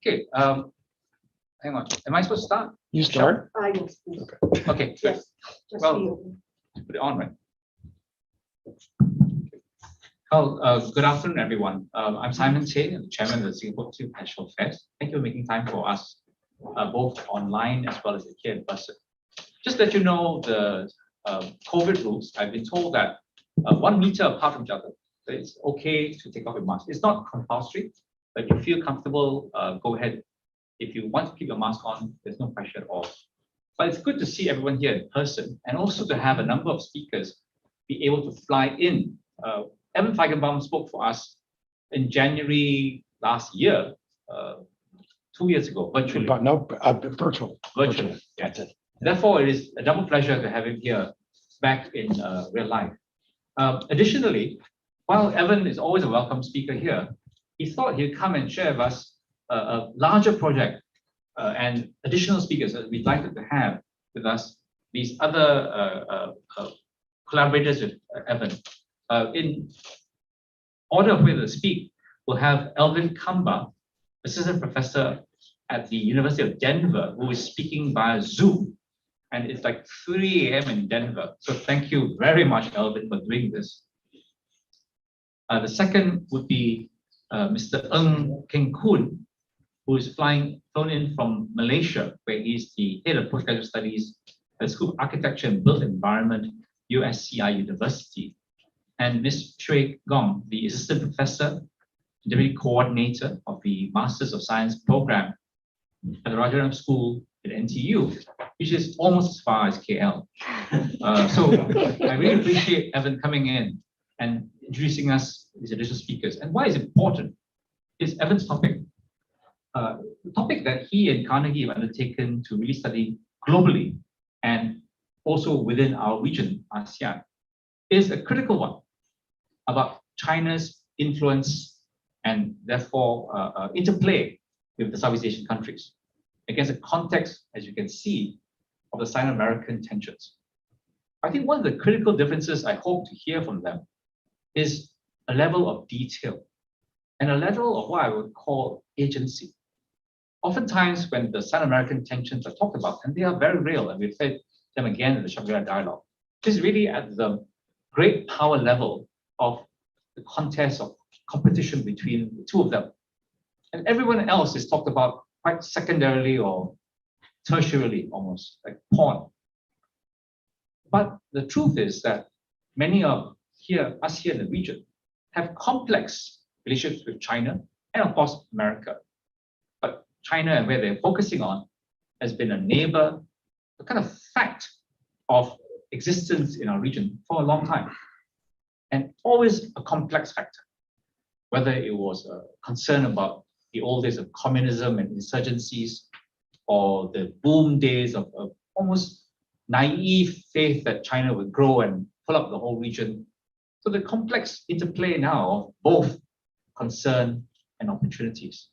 Okay, hang on. Am I supposed to start? You start. I will speak. Okay, good. Yes. Just Well, you. Put it on, right? Well, good afternoon, everyone. I'm Simon Tay, I'm the chairman of the Singapore Institute of National Affairs. Thank you for making time for us, both online as well as here in person. Just to let you know the COVID rules. I've been told that 1 meter apart from each other, so it's okay to take off your mask. It's not compulsory, but if you feel comfortable, go ahead. If you want to keep your mask on, there's no pressure at all. But it's good to see everyone here in person and also to have a number of speakers be able to fly in. Evan Feigenbaum spoke for us in January last year, 2 years ago, virtually. But no, virtual. Virtually, yeah. That's it. Therefore, it is a double pleasure to have him here back in real life. Additionally, while Evan is always a welcome speaker here, he thought he'd come and share with us a larger project and additional speakers that we'd like to have with us, these other collaborators with Evan. In order of where to speak, we'll have Elvin Kamba, assistant professor at the University of Denver, who is speaking via Zoom. And it's like 3 a.m. in Denver. So thank you very much, Elvin, for doing this. The second would be Mr. Ng Keng Kun, who is flown in from Malaysia, where he's the head of postgraduate studies at the School of Architecture and Built Environment, USCI University. And Ms. Shui Gong, the assistant professor, deputy coordinator of the Masters of Science program at the Rajaram School at NTU, which is almost as far as KL. So I really appreciate Evan coming in and introducing us these additional speakers. And why is it important is Evan's topic. The topic that he and Carnegie have undertaken to really study globally and also within our region, ASEAN, is a critical one about China's influence and therefore interplay with the Southeast Asian countries against a context, as you can see, of the Sino-American tensions. I think one of the critical differences I hope to hear from them is a level of detail and a level of what I would call agency. Oftentimes when the Sino-American tensions are talked about, and they are very real, and we've said them again in the Shangri-La dialogue, this is really at the great power level of the contest of competition between the two of them. And everyone else is talked about quite secondarily or tertiarily, almost like pawn. But the truth is that many of us here in the region have complex relationships with China and of course America. But China and where they're focusing on has been a neighbor, a kind of fact of existence in our region for a long time. And always a complex factor, whether it was a concern about the old days of communism and insurgencies, or the boom days of almost naive faith that China would grow and pull up the whole region. So the complex interplay now of both concern and opportunities.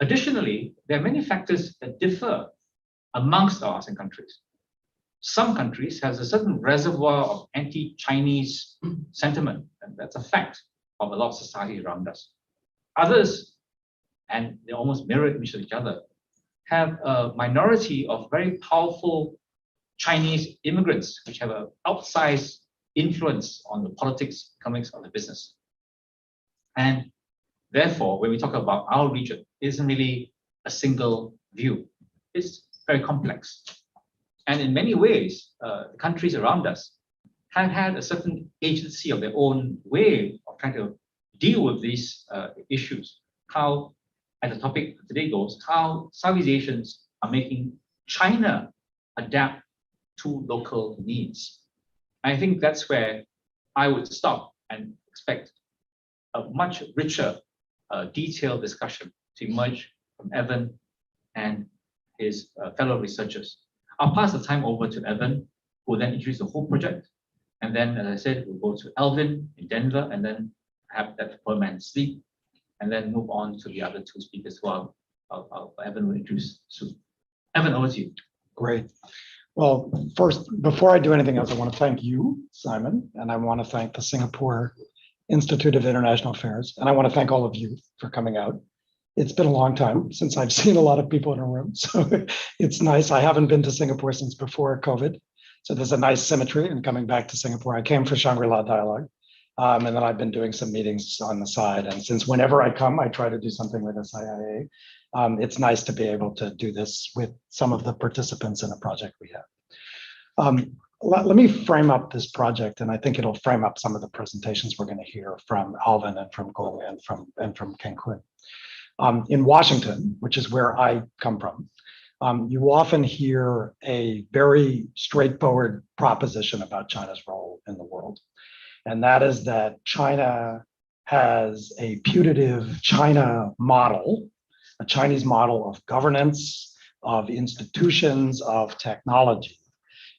Additionally, there are many factors that differ amongst our ASEAN countries. Some countries has a certain reservoir of anti-Chinese sentiment, and that's a fact of a lot of societies around us. Others, and they almost mirror each other, have a minority of very powerful Chinese immigrants, which have an outsized influence on the politics, economics of the business. And therefore, when we talk about our region, it isn't really a single view. It's very complex. And in many ways, the countries around us have had a certain agency of their own way of trying to deal with these issues. How, as the topic today goes, how Southeast Asians are making China adapt to local needs. I think that's where I would stop and expect a much richer, detailed discussion to emerge from Evan and his fellow researchers. I'll pass the time over to Evan, who will then introduce the whole project. And then, as I said, we'll go to Elvin in Denver, and then have that poor man sleep, and then move on to the other two speakers who Evan will introduce soon. Evan, over to you. Great. Well, first, before I do anything else, I want to thank you, Simon, and I want to thank the Singapore Institute of International Affairs, and I want to thank all of you for coming out. It's been a long time since I've seen a lot of people in a room. So it's nice. I haven't been to Singapore since before COVID. So there's a nice symmetry in coming back to Singapore. I came for Shangri-La Dialogue. And then I've been doing some meetings on the side. And since whenever I come, I try to do something with SIIA. It's nice to be able to do this with some of the participants in a project we have. Let me frame up this project, and I think it'll frame up some of the presentations we're going to hear from Alvin and from Gong and from Cancun. In Washington, which is where I come from, you often hear a very straightforward proposition about China's role in the world. And that is that China has a putative China model, a Chinese model of governance, of institutions, of technology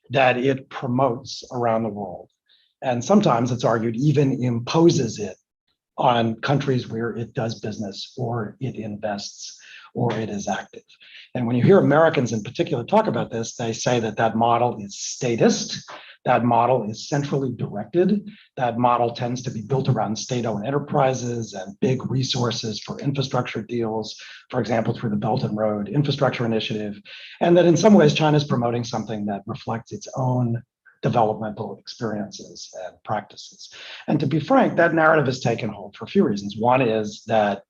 that it promotes around the world. And sometimes it's argued even imposes it on countries where it does business or it invests or it is active. And when you hear Americans in particular talk about this, they say that that model is statist, that model is centrally directed, that model tends to be built around state-owned enterprises and big resources for infrastructure deals, for example, through the Belt and Road Infrastructure Initiative, and that in some ways China is promoting something that reflects its own developmental experiences and practices. And to be frank, that narrative has taken hold for a few reasons. One is that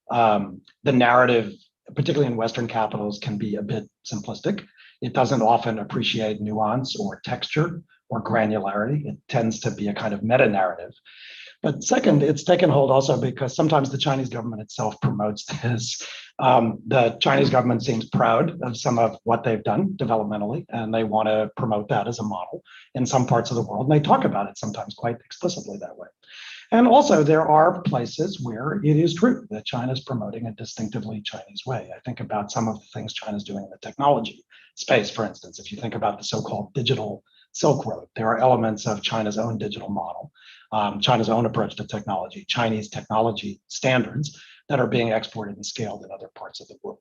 the narrative, particularly in Western capitals, can be a bit simplistic. It doesn't often appreciate nuance or texture or granularity. It tends to be a kind of meta-narrative. But second, it's taken hold also because sometimes the Chinese government itself promotes this. The Chinese government seems proud of some of what they've done developmentally, and they want to promote that as a model in some parts of the world. And they talk about it sometimes quite explicitly that way. And also, there are places where it is true that China is promoting a distinctively Chinese way. I think about some of the things China's doing in the technology space, for instance. If you think about the so-called digital Silk Road, there are elements of China's own digital model, China's own approach to technology, Chinese technology standards that are being exported and scaled in other parts of the world.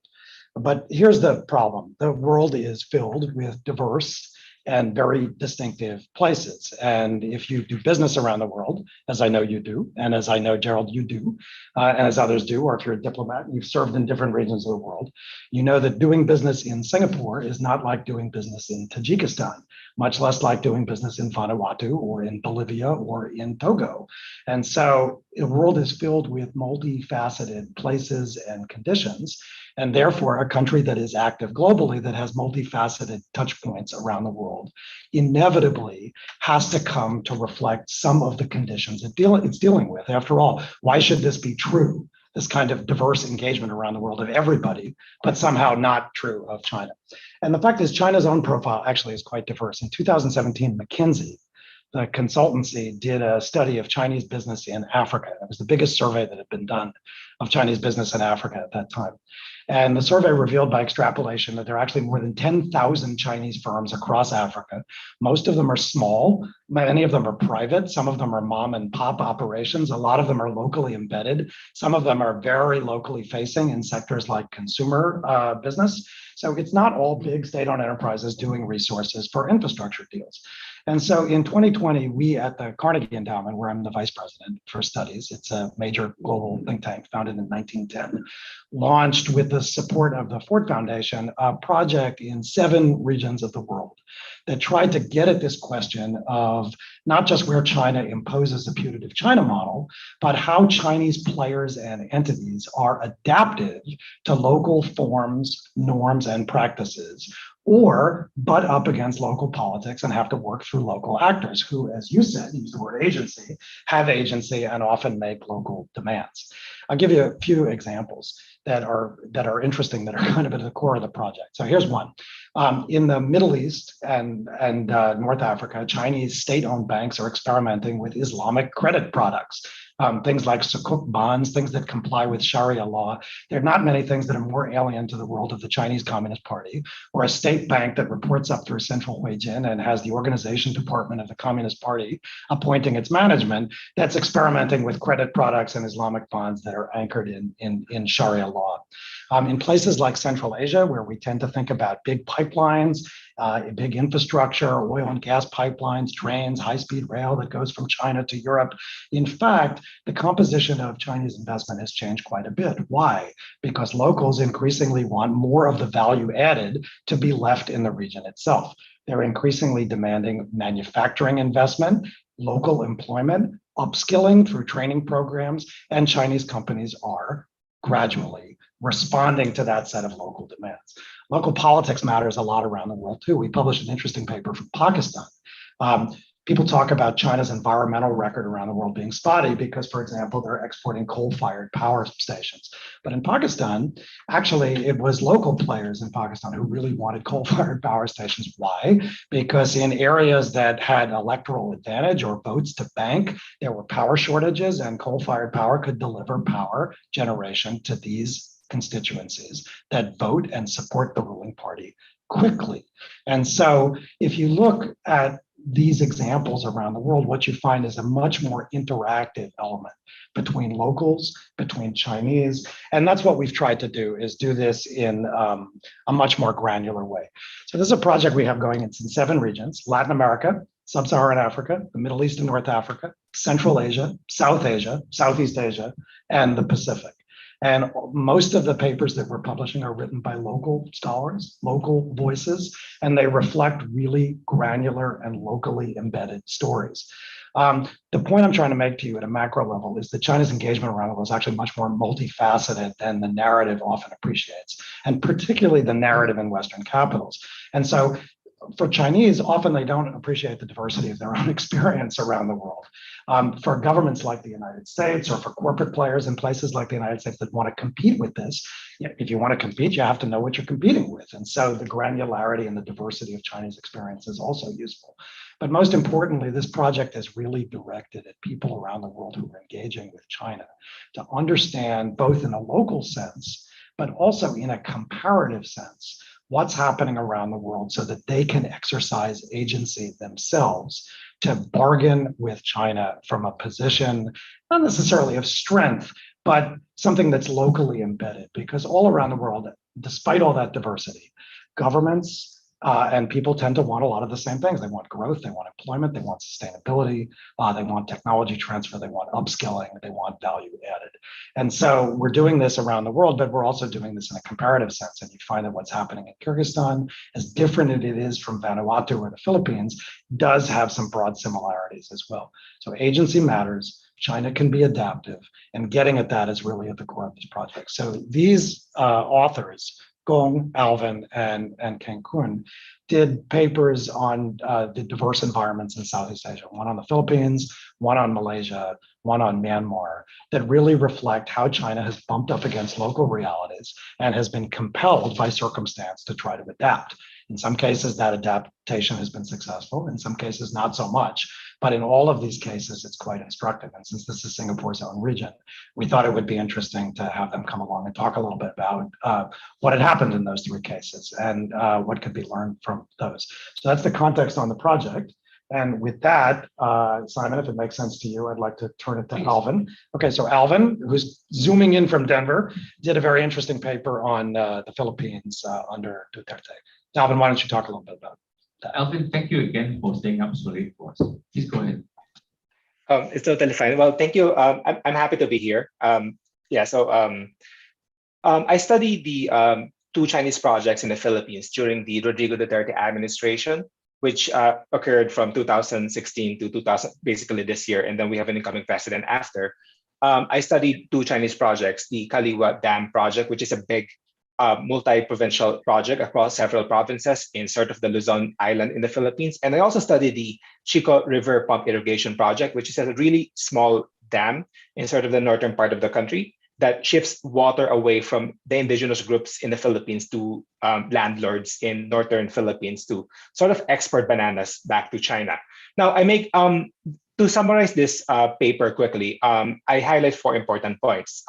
But here's the problem. The world is filled with diverse and very distinctive places. And if you do business around the world, as I know you do, and as I know, Gerald, you do, and as others do, or if you're a diplomat and you've served in different regions of the world, you know that doing business in Singapore is not like doing business in Tajikistan, much less like doing business in Vanuatu or in Bolivia or in Togo. And so the world is filled with multifaceted places and conditions. And therefore, a country that is active globally, that has multifaceted touch points around the world, inevitably has to come to reflect some of the conditions it's dealing with. After all, why should this be true, this kind of diverse engagement around the world of everybody, but somehow not true of China? And the fact is, China's own profile actually is quite diverse. In 2017, McKinsey, the consultancy, did a study of Chinese business in Africa. It was the biggest survey that had been done of Chinese business in Africa at that time. And the survey revealed by extrapolation that there are actually more than 10,000 Chinese firms across Africa. Most of them are small, many of them are private, some of them are mom and pop operations, a lot of them are locally embedded, some of them are very locally facing in sectors like consumer business. So it's not all big state-owned enterprises doing resources for infrastructure deals. And so in 2020, we at the Carnegie Endowment, where I'm the vice president for studies, it's a major global think tank founded in 1910, launched with the support of the Ford Foundation, a project in 7 regions of the world that tried to get at this question of not just where China imposes a putative China model, but how Chinese players and entities are adapted to local forms, norms, and practices, or butt up against local politics and have to work through local actors who, as you said, use the word agency, have agency and often make local demands. I'll give you a few examples that are interesting, that are kind of at the core of the project. So here's one. In the Middle East and North Africa, Chinese state-owned banks are experimenting with Islamic credit products. Things like sukuk bonds, things that comply with Sharia law. There are not many things that are more alien to the world of the Chinese Communist Party, or a state bank that reports up through Central Huijin and has the organization department of the Communist Party appointing its management, that's experimenting with credit products and Islamic bonds that are anchored in Sharia law. In places like Central Asia, where we tend to think about big pipelines big infrastructure, oil and gas pipelines, trains, high-speed rail that goes from China to Europe. In fact, the composition of Chinese investment has changed quite a bit. Why? Because locals increasingly want more of the value added to be left in the region itself. They're increasingly demanding manufacturing investment, local employment, upskilling through training programs, and Chinese companies are gradually responding to that set of local demands. Local politics matters a lot around the world too. We published an interesting paper from Pakistan. People talk about China's environmental record around the world being spotty because, for example, they're exporting coal-fired power stations. But in Pakistan, actually, it was local players in Pakistan who really wanted coal-fired power stations. Why? Because in areas that had electoral advantage or votes to bank, there were power shortages, and coal-fired power could deliver power generation to these constituencies that vote and support the ruling party quickly. And so if you look at these examples around the world, what you find is a much more interactive element between locals, between Chinese, and that's what we've tried to do, is do this in a much more granular way. So this is a project we have going in 7 regions: Latin America, Sub-Saharan Africa, the Middle East and North Africa, Central Asia, Southeast Asia, and the Pacific. And most of the papers that we're publishing are written by local scholars, local voices, and they reflect really granular and locally embedded stories. The point I'm trying to make to you at a macro level is that China's engagement around the world is actually much more multifaceted than the narrative often appreciates, and particularly the narrative in Western capitals. And so for Chinese, often they don't appreciate the diversity of their own experience around the world. For governments like the United States, or for corporate players in places like the United States that want to compete with this, if you want to compete, you have to know what you're competing with. And so the granularity and the diversity of Chinese experience is also useful. But most importantly, this project is really directed at people around the world who are engaging with China to understand, both in a local sense, but also in a comparative sense, what's happening around the world so that they can exercise agency themselves to bargain with China from a position, not necessarily of strength, but something that's locally embedded. Because all around the world, despite all that diversity, governments and people tend to want a lot of the same things. They want growth, they want employment, they want sustainability, they want technology transfer, they want upskilling, they want value added. And so we're doing this around the world, but we're also doing this in a comparative sense. And you find that what's happening in Kyrgyzstan, as different as it is from Vanuatu or the Philippines, does have some broad similarities as well. So agency matters. China can be adaptive, and getting at that is really at the core of this project. So these authors, Gong, Alvin, and Cancun, did papers on the diverse environments in Southeast Asia, one on the Philippines, one on Malaysia, one on Myanmar, that really reflect how China has bumped up against local realities and has been compelled by circumstance to try to adapt. In some cases, that adaptation has been successful. In some cases, not so much. But in all of these cases, it's quite instructive. And since this is Singapore's own region, we thought it would be interesting to have them come along and talk a little bit about what had happened in those 3 cases and what could be learned from those. So that's the context on the project. And with that, Simon, if it makes sense to you, I'd like to turn it to Alvin. Okay, so Alvin, who's zooming in from Denver, did a very interesting paper on the Philippines under Duterte. Alvin, why don't you talk a little bit about that? Alvin, thank you again for staying up so late for us. Please go ahead. It's totally fine. Well, thank you. I'm happy to be here. I studied the 2 Chinese projects in the Philippines during the Rodrigo Duterte administration, which occurred from 2016 to 2000, basically this year, and then we have an incoming president after. I studied 2 Chinese projects: the Kaliwa Dam project, which is a big multi-provincial project across several provinces in sort of the Luzon Island in the Philippines. And I also studied the Chico River Pump Irrigation Project, which is a really small dam in sort of the northern part of the country that shifts water away from the indigenous groups in the Philippines to landlords in northern Philippines to sort of export bananas back to China. Now, I make, to summarize this paper quickly, I highlight 4 important points.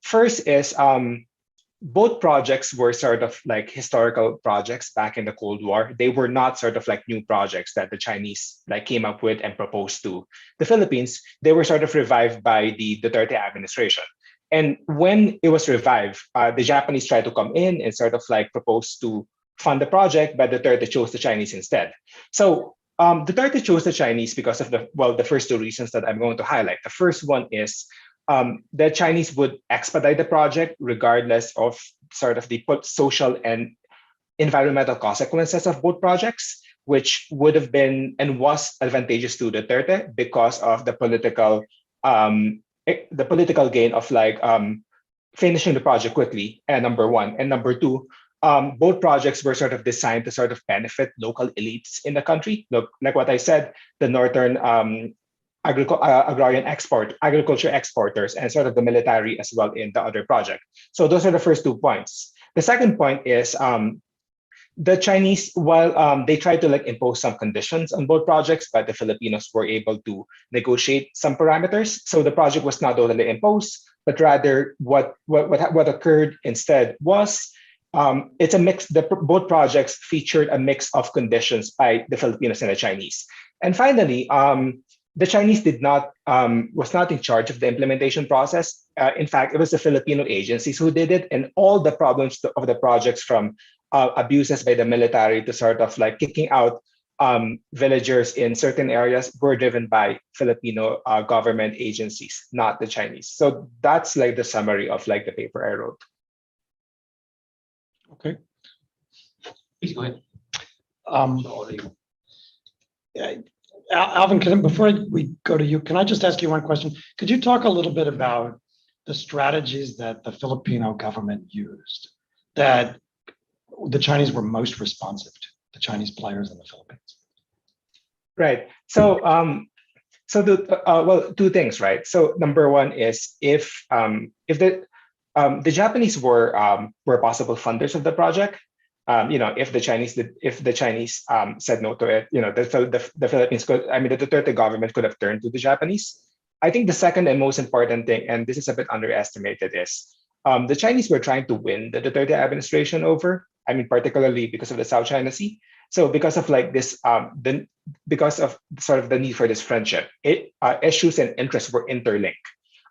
First is, both projects were sort of like historical projects back in the Cold War. They were not sort of like new projects that the Chinese like came up with and proposed to the Philippines. They were sort of revived by the Duterte administration. And when it was revived, the Japanese tried to come in and sort of like propose to fund the project, but Duterte chose the Chinese instead. So Duterte chose the Chinese because of the first two reasons that I'm going to highlight. The first one is the Chinese would expedite the project regardless of sort of the social and environmental consequences of both projects, which would have been and was advantageous to Duterte because of the political gain of finishing the project quickly, and number one. And number two, both projects were sort of designed to sort of benefit local elites in the country. Look, like what I said, the northern agriculture exporters, and sort of the military as well in the other project. So those are the first 2 points. The second point is the Chinese, while they tried to impose some conditions on both projects, but the Filipinos were able to negotiate some parameters. So the project was not totally imposed, but rather what occurred instead was it's a mix. Both projects featured a mix of conditions by the Filipinos and the Chinese. And finally, the Chinese was not in charge of the implementation process. In fact, it was the Filipino agencies who did it, and all the problems of the projects, from abuses by the military to sort of kicking out villagers in certain areas, were driven by Filipino government agencies, not the Chinese. So that's the summary of the paper I wrote. Okay. Please go ahead. Alvin, before we go to you, can I just ask you one question? Could you talk a little bit about the strategies that the Filipino government used that the Chinese were most responsive to, the Chinese players in the Philippines? Right. So, two things, right? So, number one is if the Japanese were possible funders of the project, if the Chinese said no to it, the Philippines could, the Duterte government could have turned to the Japanese. I think the second and most important thing, and this is a bit underestimated, is the Chinese were trying to win the Duterte administration over. Particularly because of the South China Sea. So because of because of sort of the need for this friendship, issues and interests were interlinked.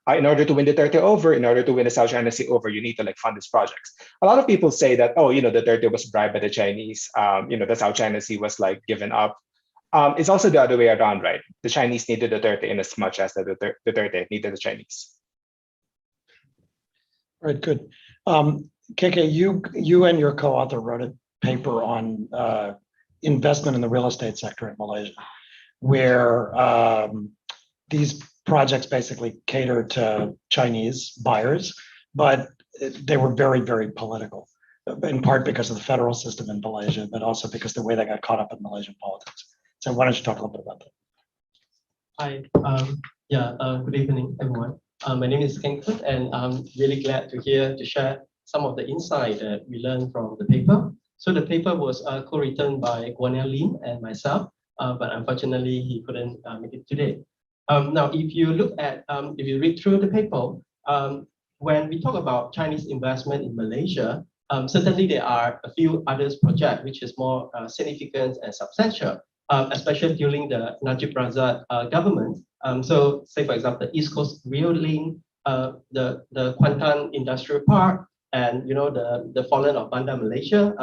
In order to win Duterte over, in order to win the South China Sea over, you need to fund these projects. A lot of people say that, Duterte was bribed by the Chinese. The South China Sea was given up. It's also the other way around, right? The Chinese needed Duterte in as much as the Duterte needed the Chinese. All right, good. KK, you and your co-author wrote a paper on investment in the real estate sector in Malaysia, where these projects basically cater to Chinese buyers, but they were very, very political, in part because of the federal system in Malaysia, but also because the way they got caught up in Malaysian politics. So why don't you talk a little bit about that? Hi, good evening, everyone. My name is Kengkut, and I'm really glad to share some of the insight that we learned from the paper. So the paper was co-written by Guanel Lim and myself, but unfortunately he couldn't make it today. Now, if you look at, if you read through the paper, when we talk about Chinese investment in Malaysia, certainly there are a few others projects which is more significant and substantial, especially during the Najib Razak government. So say for example, the East Coast Rail Link, the Kuantan Industrial Park, and the fallen of Bandar Malaysia,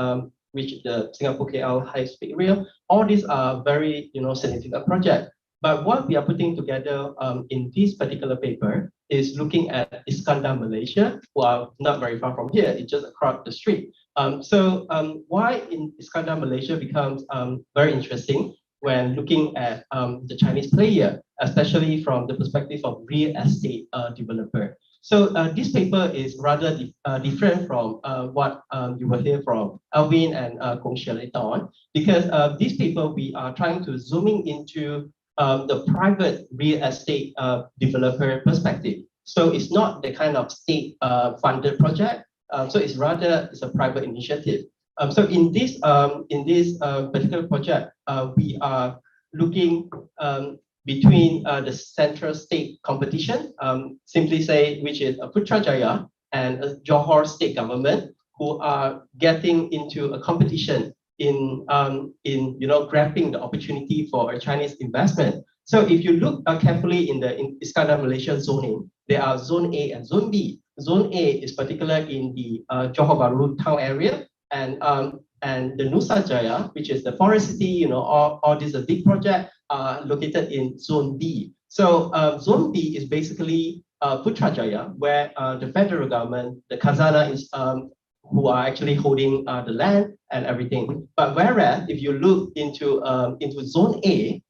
which the Singapore KL High Speed Rail. All these are very significant projects. But what we are putting together in this particular paper is looking at Iskandar, Malaysia, who are not very far from here. It's just across the street. So why in Iskandar, Malaysia becomes very interesting when looking at the Chinese player, especially from the perspective of real estate developer. So this paper is rather different from what you will hear from Alvin and Kong Xie later on, because this paper we are trying to zooming into the private real estate developer perspective. So it's not the kind of state funded project. So it's a private initiative. So in this particular project, we are looking between the central state competition, simply say, which is Putrajaya and Johor state government, who are getting into a competition in grabbing the opportunity for a Chinese investment. So if you look carefully in Iskandar Malaysia zoning, there are Zone A and Zone B. Zone A is particular in the Johor Bahru town area, and and the Nusa Jaya, which is the forest city, all these are big project located in Zone B. So Zone B is basically Putrajaya, where the federal government, the Khazanah is who are actually holding the land and everything. But whereas if you look into Zone A,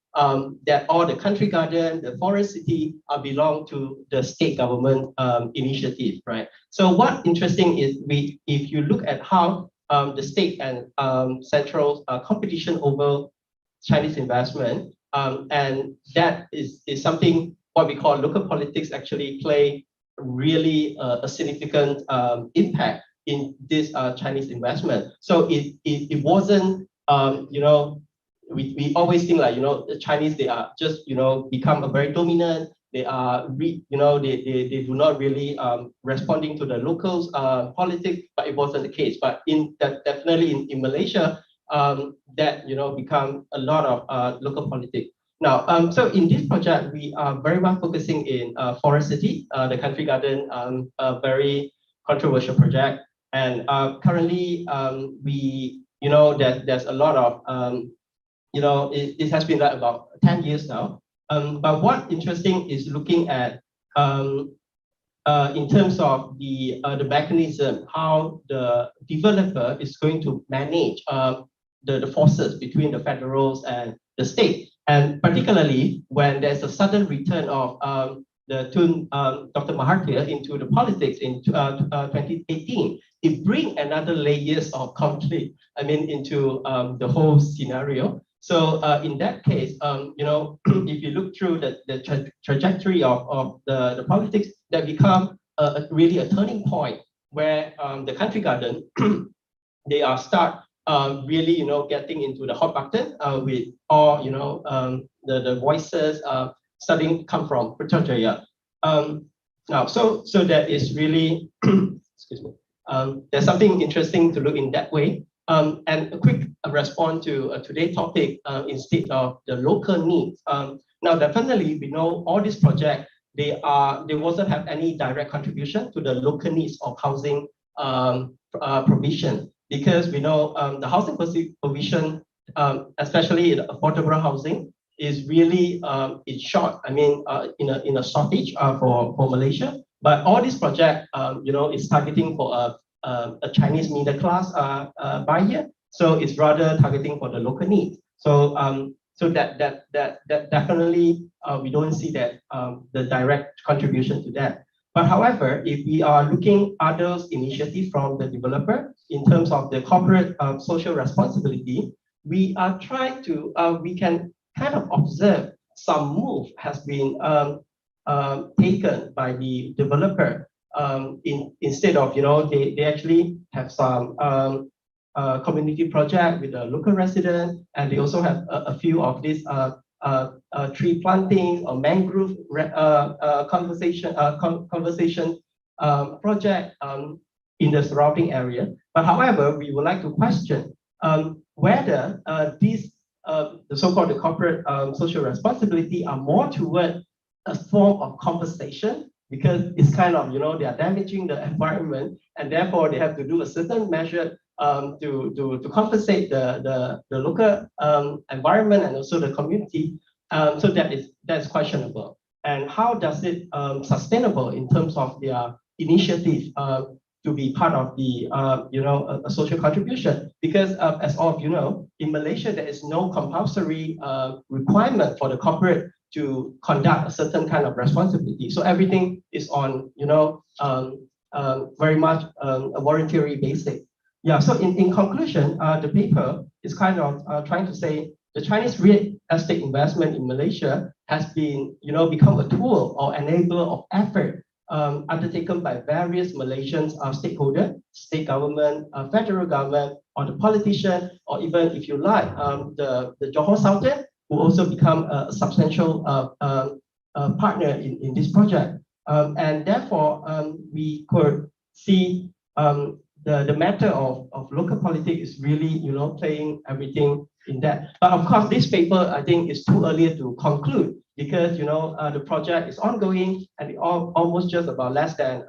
that all the country garden, the forest city belong to the state government initiative, right? So what interesting is if you look at how the state and central competition over Chinese investment, and that is something what we call local politics actually play really a significant impact in this Chinese investment. So it wasn't, we always think like, the Chinese, they are just, become a very dominant, they are, they do not really responding to the locals politics, but it wasn't the case. But definitely in Malaysia, that, become a lot of local politics. Now, so in this project, we are very much focusing in Forest City, the country garden, a very controversial project. And currently, we, that there's a lot of, it has been like about 10 years now. But what interesting is looking at, in terms of the mechanism, how the developer is going to manage the forces between the federals and the state. And particularly when there's a sudden return of Dr. Mahathir into the politics in 2018, it brings another layers of conflict, into the whole scenario. So in that case, if you look through the trajectory of the politics, that become really a turning point where the country garden, they are start really, getting into the hot button with all, the voices starting come from Putrajaya. Now, so that is really, excuse me, there's something interesting to look in that way. And a quick response to today's topic instead of the local needs. Now, definitely, we know all these projects, they wasn't have any direct contribution to the local needs of housing provision, because we know the housing provision, especially in affordable housing, is really in short. In a shortage for Malaysia. But all these projects, is targeting for a Chinese middle class buyer. So it's rather targeting for the local needs. So so that definitely we don't see that the direct contribution to that. But however, if we are looking other initiatives from the developer in terms of the corporate social responsibility, we are trying to we can kind of observe some move has been taken by the developer. Instead of, they actually have some community project with the local resident, and they also have a few of these tree planting or mangrove conversation project in the surrounding area. But however, we would like to question whether these the so-called corporate social responsibility are more toward a form of compensation, because it's kind of, they are damaging the environment, and therefore they have to do a certain measure to compensate the local environment and also the community. So that's questionable. And how does it sustainable in terms of their initiative to be part of the a social contribution? Because as all of you know, in Malaysia there is no compulsory requirement for the corporate to conduct a certain kind of responsibility. So everything is on very much a voluntary basis. Yeah. So in conclusion, the paper is kind of trying to say the Chinese real estate investment in Malaysia has been become a tool or enabler of effort undertaken by various Malaysian stakeholders, state government, federal government, or the politician, or even if you like, the Johor Sultan, who also become a substantial partner in this project. And therefore, we could see the matter of local politics is really, playing everything in that. But of course, this paper, I think, is too early to conclude, because the project is ongoing and almost just about less than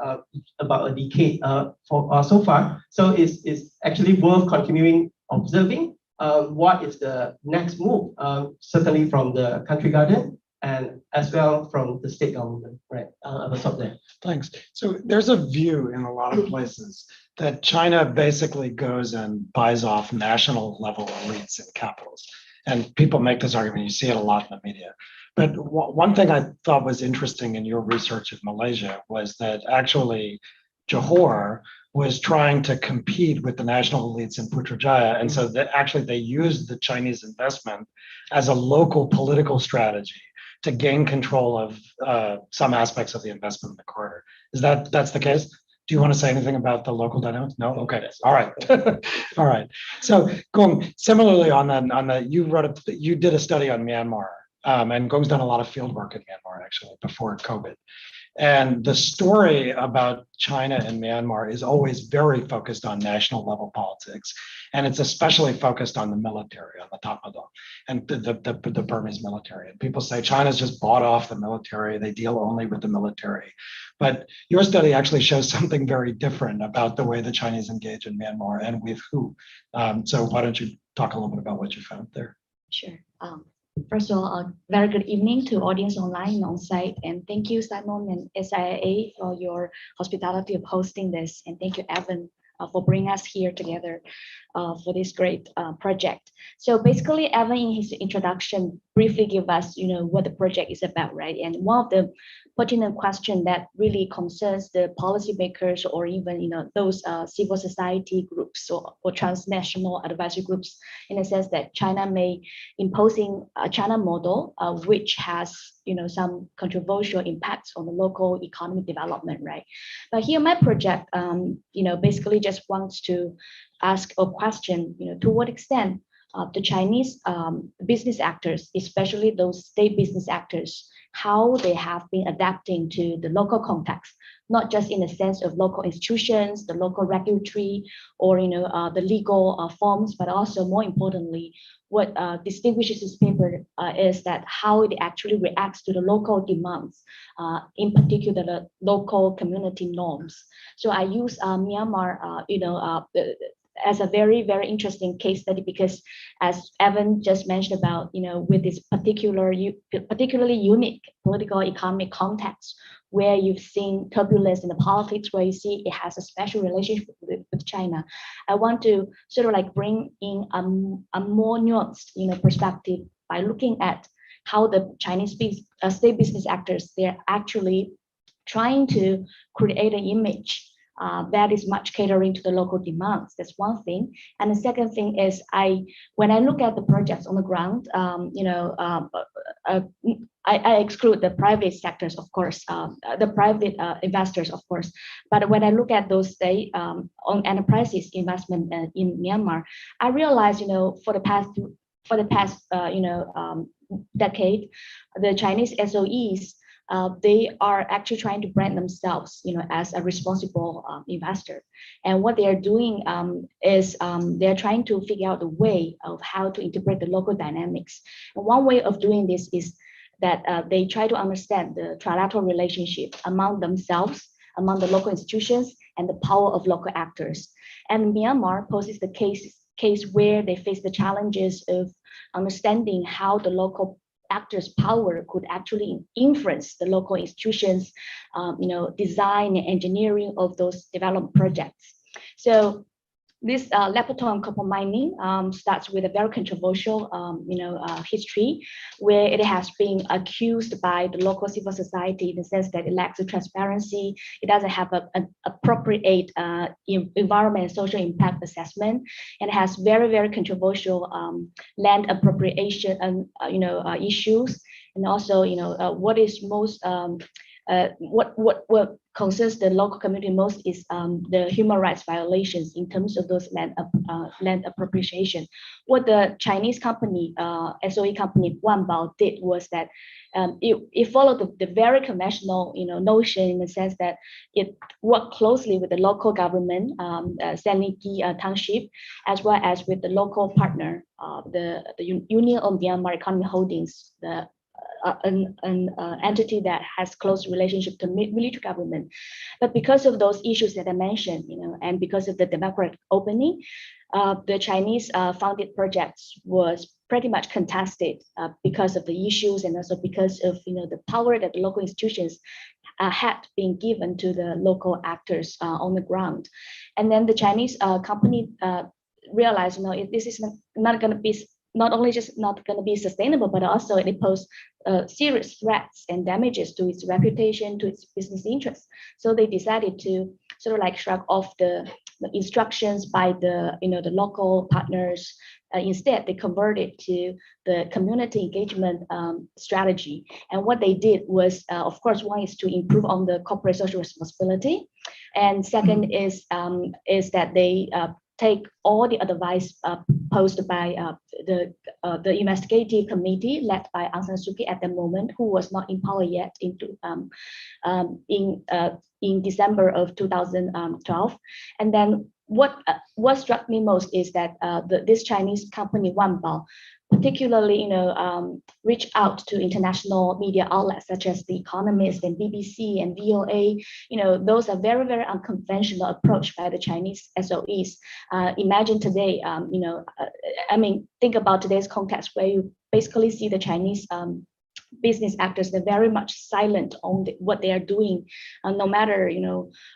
about a decade for so far. So it's actually worth continuing observing what is the next move, certainly from the country garden and as well from the state government, right? I'll stop there. Thanks. So there's a view in a lot of places that China basically goes and buys off national level elites in capitals. And people make this argument, you see it a lot in the media. But one thing I thought was interesting in your research of Malaysia was that actually Johor was trying to compete with the national elites in Putrajaya. And so that actually they used the Chinese investment as a local political strategy to gain control of some aspects of the investment in the corridor. That's the case? Do you want to say anything about the local dynamics? No? Okay. All right. All right. So Gong, similarly on that, you did a study on Myanmar, and Gong's done a lot of field work in Myanmar actually before COVID. And the story about China and Myanmar is always very focused on national level politics. And it's especially focused on the military, on the Tatmadaw, and the Burmese military. And people say China's just bought off the military, they deal only with the military. But your study actually shows something very different about the way the Chinese engage in Myanmar and with who. So why don't you talk a little bit about what you found there? Sure. First of all, a very good evening to audience online and on site. And thank you, Simon and SIA for your hospitality of hosting this. And thank you, Evan, for bringing us here together for this great project. So basically, Evan in his introduction briefly gave us, what the project is about, right? And one of the pertinent question that really concerns the policymakers or even, those civil society groups or transnational advisory groups, in the sense that China may imposing a China model, which has, some controversial impacts on the local economic development, right? But here, my project, basically just wants to ask a question, to what extent the Chinese business actors, especially those state business actors, how they have been adapting to the local context, not just in the sense of local institutions, the local regulatory, or the legal forms, but also more importantly, what distinguishes this paper is that how it actually reacts to the local demands, in particular the local community norms. So I use Myanmar, as a very, very interesting case study, because as Evan just mentioned about, with this particularly unique political economic context, where you've seen turbulence in the politics, where you see it has a special relationship with China. I want to sort of like bring in a more nuanced, perspective by looking at how the Chinese state business actors, they're actually trying to create an image that is much catering to the local demands. That's one thing. And the second thing is, when I look at the projects on the ground, I exclude the private sectors, of course, the private investors, of course. But when I look at those state on enterprises investment in Myanmar, I realize, for the past decade, the Chinese SOEs, they are actually trying to brand themselves, as a responsible investor. And what they are doing is they're trying to figure out a way of how to integrate the local dynamics. And one way of doing this is that they try to understand the trilateral relationship among themselves, among the local institutions, and the power of local actors. And Myanmar poses the case where they face the challenges of understanding how the local actors' power could actually influence the local institutions, design and engineering of those development projects. So this Leopardton copper mining starts with a very controversial, history, where it has been accused by the local civil society in the sense that it lacks the transparency, it doesn't have an appropriate environment and social impact assessment, and it has very, very controversial land appropriation and issues, and also what is most what concerns the local community most is the human rights violations in terms of those land appropriation. What the Chinese company, SOE company Wanbao did was that it followed the very conventional notion, in the sense that it worked closely with the local government, Sanliki Township, as well as with the local partner, the Union of Myanmar Economic Holdings, the an entity that has close relationship to military government. But because of those issues that I mentioned, and because of the democratic opening, the Chinese founded projects was pretty much contested because of the issues, and also because of the power that the local institutions had been given to the local actors on the ground. And then the Chinese company realized, this is not going to be not only just not going to be sustainable, but also it poses serious threats and damages to its reputation, to its business interests. So they decided to sort of like shrug off the instructions by the the local partners. Instead, they converted to the community engagement strategy. And what they did was, of course, one is to improve on the corporate social responsibility, and second is that they take all the advice posed by the investigative committee led by Aung San Suu Kyi at the moment, who was not in power yet in December of 2012. And then what struck me most is that this Chinese company Wanbao particularly reach out to international media outlets such as The Economist and BBC and VOA. Those are very, very unconventional approach by the Chinese SOEs. Imagine today, think about today's context where you basically see the Chinese business actors, they're very much silent on what they are doing, no matter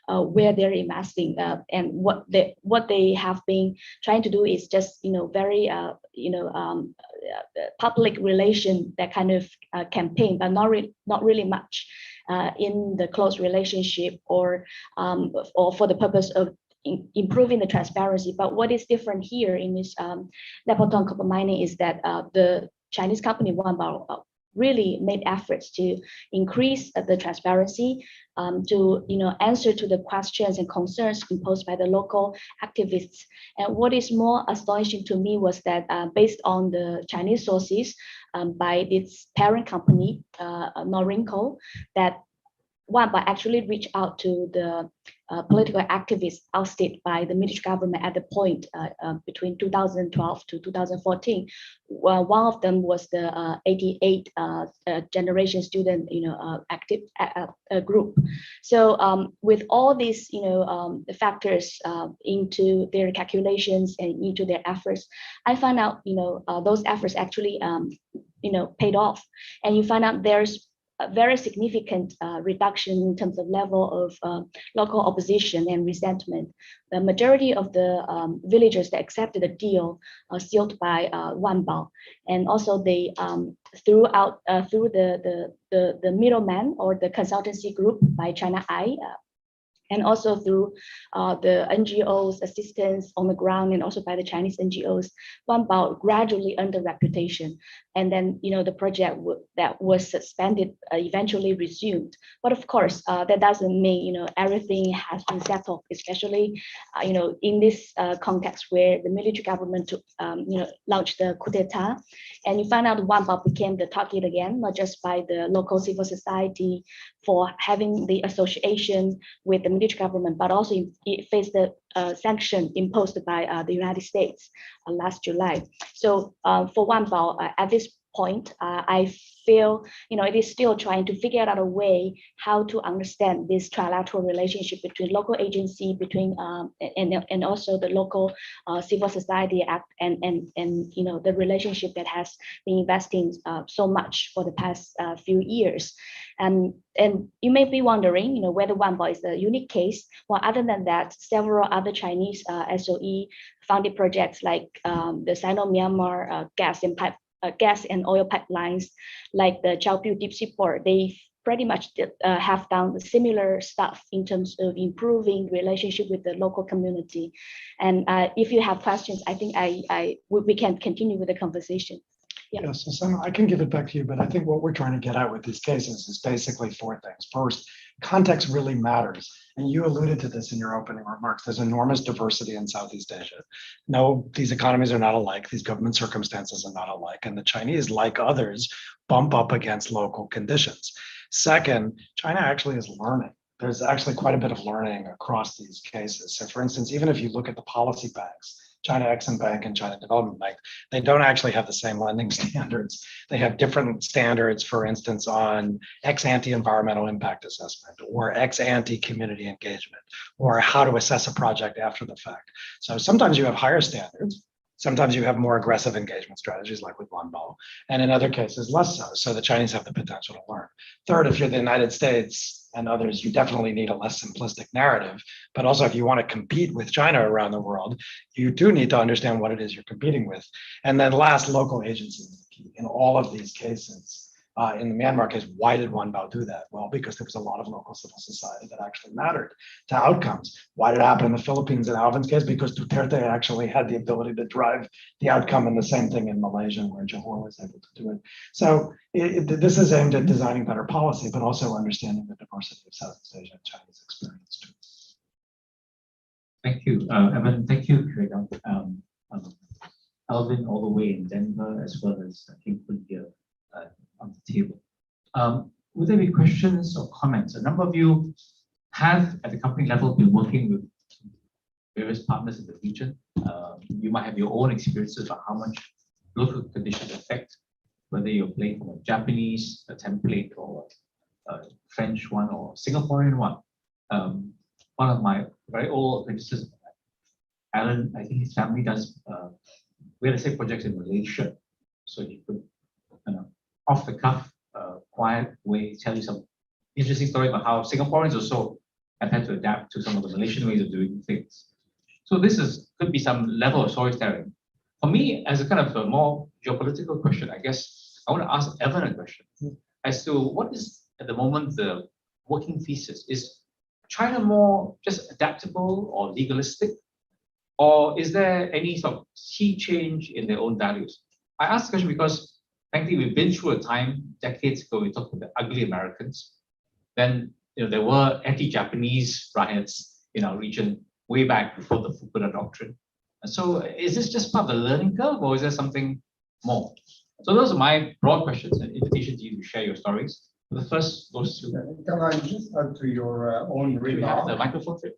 where they're investing, and what they have been trying to do is just very public relation, that kind of campaign, but not really much in the close relationship or for the purpose of improving the transparency. But what is different here in this Nepal copper mining is that the Chinese company Wanbao really made efforts to increase the transparency, to answer to the questions and concerns imposed by the local activists. And what is more astonishing to me was that based on the Chinese sources by its parent company, Norinco, that Wanbao actually reached out to the political activists ousted by the military government at the point between 2012 to 2014. One of them was the 88 generation student, active group. So with all these, factors into their calculations and into their efforts, I found out, those efforts actually, paid off. And you find out there's a very significant reduction in terms of level of local opposition and resentment. The majority of the villagers that accepted the deal sealed by Wanbao, and also they through the middleman or the consultancy group by China Eye. And also through the NGOs assistance on the ground, and also by the Chinese NGOs, Wanbao gradually earned a reputation. And then, the project that was suspended eventually resumed. But of course, that doesn't mean, everything has been settled, especially, in this context where the military government, launched the coup d'etat. And you find out Wanbao became the target again, not just by the local civil society for having the association with the military government, but also it faced the sanction imposed by the United States last July. So for Wanbao, at this point, I feel it is still trying to figure out a way how to understand this trilateral relationship between local agency, between and also the local civil society act, and the relationship that has been investing so much for the past few years. And you may be wondering, whether Wanbao is a unique case. Well, other than that, several other Chinese SOE founded projects like the Sino-Myanmar gas and oil pipelines, like the Chaopiu deep sea port, they pretty much have done similar stuff in terms of improving relationship with the local community. And if you have questions, I think we can continue with the conversation. Yeah, so Simon, I can give it back to you, but I think what we're trying to get at with these cases is basically four things. First, context really matters. And you alluded to this in your opening remarks. There's enormous diversity in Southeast Asia. No, these economies are not alike. These government circumstances are not alike. And the Chinese, like others, bump up against local conditions. Second, China actually is learning. There's actually quite a bit of learning across these cases. So for instance, even if you look at the policy banks China Exim Bank and China Development Bank, they don't actually have the same lending standards. They have different standards, for instance, on ex-ante environmental impact assessment or ex-ante community engagement, or how to assess a project after the fact. So sometimes you have higher standards. Sometimes you have more aggressive engagement strategies like with Wanbao, and in other cases less so. So the Chinese have the potential to learn. Third, if you're the United States and others, you definitely need a less simplistic narrative. But also if you want to compete with China around the world, you do need to understand what it is you're competing with. And then last, local agency is the key in all of these cases. In the Myanmar case, why did Wanbao do that? Well, because there was a lot of local civil society that actually mattered to outcomes. Why did it happen in the Philippines in Alvin's case? Because Duterte actually had the ability to drive the outcome, and the same thing in Malaysia where Johor was able to do it. So this is aimed at designing better policy, but also understanding the diversity of Southeast Asia and Chinese experience too. Thank you, Evan. Thank you, Greg. Alvin, all the way in Denver, as well as Kingpin here on the table. Would there be questions or comments? A number of you have, at the company level, been working with various partners in the region. You might have your own experiences of how much local conditions affect whether you're playing from a Japanese template or a French one or Singaporean one. One of my very old apprentices, Alan, I think his family does real estate projects in Malaysia. So he could, off the cuff, quiet way, tell you some interesting story about how Singaporeans also have had to adapt to some of the Malaysian ways of doing things. So this could be some level of storytelling. For me, as a kind of a more geopolitical question, I guess I want to ask Evan a question as to what is at the moment the working thesis. Is China more just adaptable or legalistic? Or is there any sort of sea change in their own values? I ask the question because, frankly, we've been through a time decades ago. We talked about the ugly Americans. Then there were anti-Japanese riots in our region way back before the Fukuda Doctrine. And so, is this just part of the learning curve, or is there something more? So those are my broad questions and invitation to you to share your stories. The first goes to. Can I just add to your own We have the remark? microphone fit.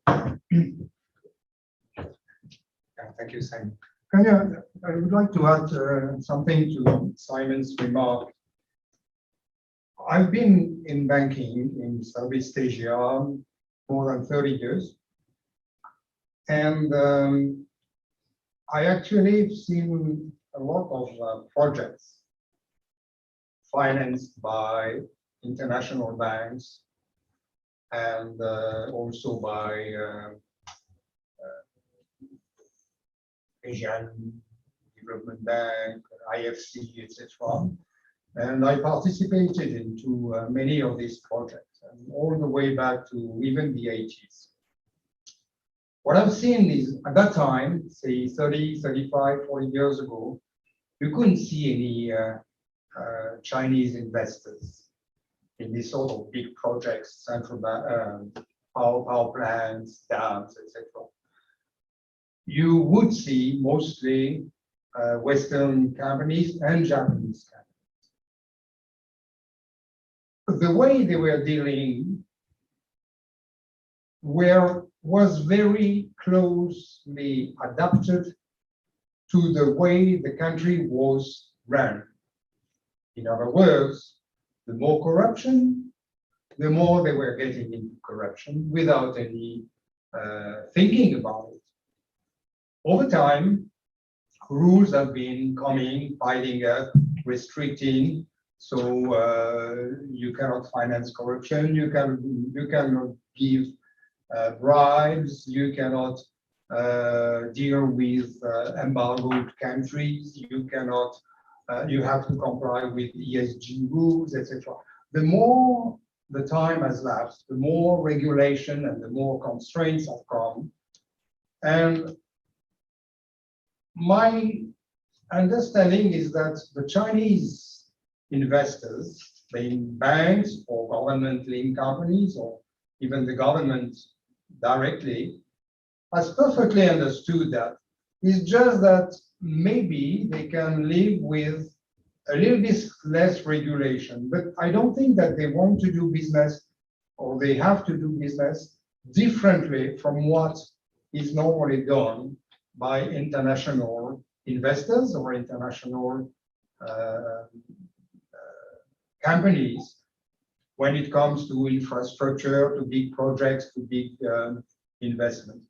Thank you, Simon. I would like to add something to Simon's remark. I've been in banking in Southeast Asia more than 30 years. And I actually have seen a lot of projects financed by international banks and also by Asian Development Bank, IFC, etc. And I participated into many of these projects, and all the way back to even the 80s. What I've seen is, at that time, say 30, 35, 40 years ago, you couldn't see any Chinese investors in these sort of big projects, central power plants, dams, etc. You would see mostly Western companies and Japanese companies. The way they were dealing was very closely adapted to the way the country was run. In other words, the more corruption, the more they were getting into corruption without any thinking about it. Over time, rules have been coming, piling up, restricting. So you cannot finance corruption. You cannot give bribes. You cannot deal with embargoed countries. You cannot. You have to comply with ESG rules, etc. The more the time has lapsed, the more regulation and the more constraints have come. And my understanding is that the Chinese investors, being banks or government-linked companies or even the government directly, has perfectly understood that. It's just that maybe they can live with a little bit less regulation, but I don't think that they want to do business or they have to do business differently from what is normally done by international investors or international companies when it comes to infrastructure, to big projects, to big investment.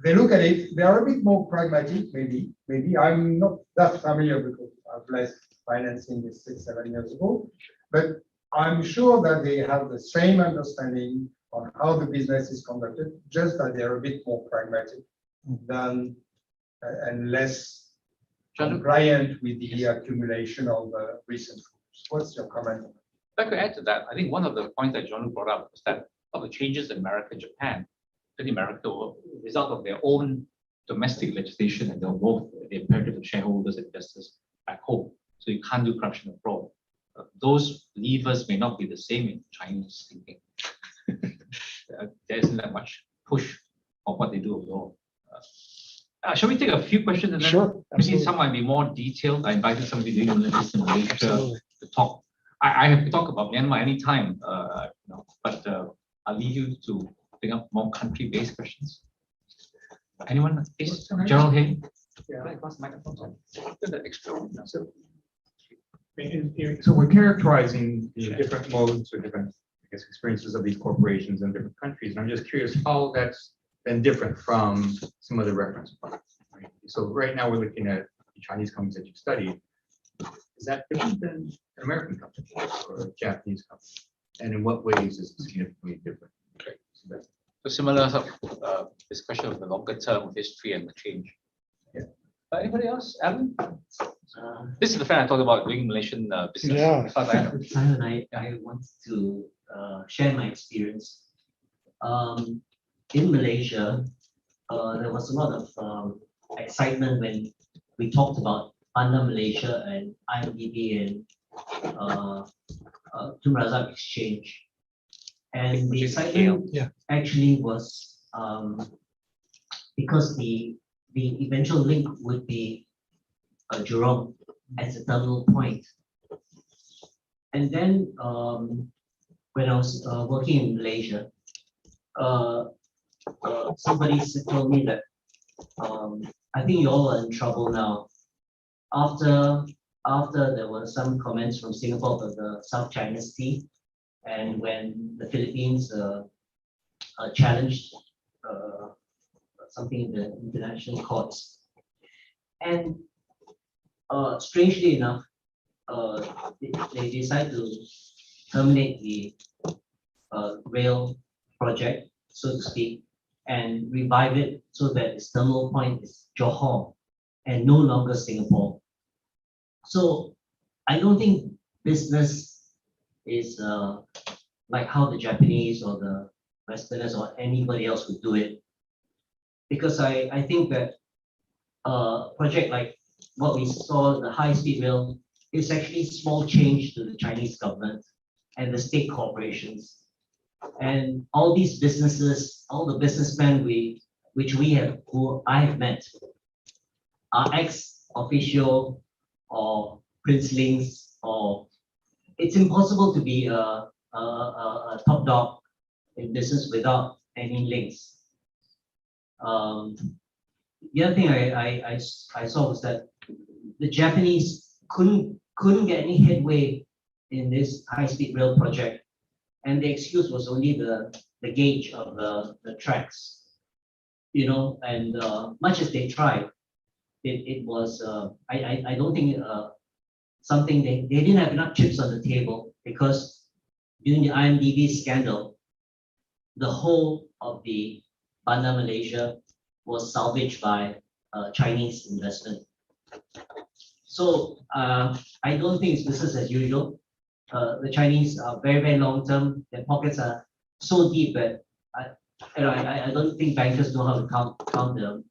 They look at it, they are a bit more pragmatic, maybe. I'm not that familiar because I've left financing 6-7 years ago, but I'm sure that they have the same understanding on how the business is conducted, just that they're a bit more pragmatic than and less compliant with the accumulation of recent rules. What's your comment on that? If I could add to that, I think one of the points that John brought up was that of the changes in America and Japan, particularly America, were a result of their own domestic legislation, and they're both the imperative of shareholders and investors back home. So you can't do corruption abroad. Those levers may not be the same in Chinese thinking. There isn't that much push of what they do abroad. Shall we take a few questions and then Sure, maybe some might be more detailed? I invited some of the journalists in Malaysia Absolutely. to talk. I have to talk about Myanmar anytime, but I'll leave you to bring up more country-based questions. Anyone? Please, Gerald Hay. Yeah. The extra one. So we're characterizing the different modes or different, I guess, experiences of these corporations in different countries. And I'm just curious how that's been different from some of the reference points. Right? So right now we're looking at the Chinese companies that you've studied. Is that different than an American company or a Japanese company? And in what ways is it significantly different? Okay. So similar sort of discussion of the longer term history and the change. Yeah. Anybody else? Alan? This is the fan I talked about doing Malaysian business. Yeah. As far as I know. Simon, I want to share my experience. In Malaysia, there was a lot of excitement when we talked about Under Malaysia and IMDb and Tun Razak Exchange. And the excitement actually was because the eventual link would be Jurong as a terminal point. And then when I was working in Malaysia, somebody told me that I think you all are in trouble now. After there were some comments from Singapore about the South China Sea, and when the Philippines challenged something in the international courts, and strangely enough, they decided to terminate the rail project, so to speak, and revive it so that its terminal point is Johor and no longer Singapore. So I don't think business is like how the Japanese or the Westerners or anybody else would do it. Because I think that a project like what we saw, the high-speed rail, is actually small change to the Chinese government and the state corporations. And all these businesses, all the businessmen who I have met are ex-officio or princelings, or it's impossible to be a top dog in business without any links. The other thing I saw was that the Japanese couldn't get any headway in this high-speed rail project, and the excuse was only the gauge of the tracks, and much as they tried, it was I don't think something they didn't have enough chips on the table, because during the IMDb scandal, the whole of the Bandar Malaysia was salvaged by Chinese investment. So I don't think it's business as usual. The Chinese are very, very long term. Their pockets are so deep that I don't think bankers know how to count the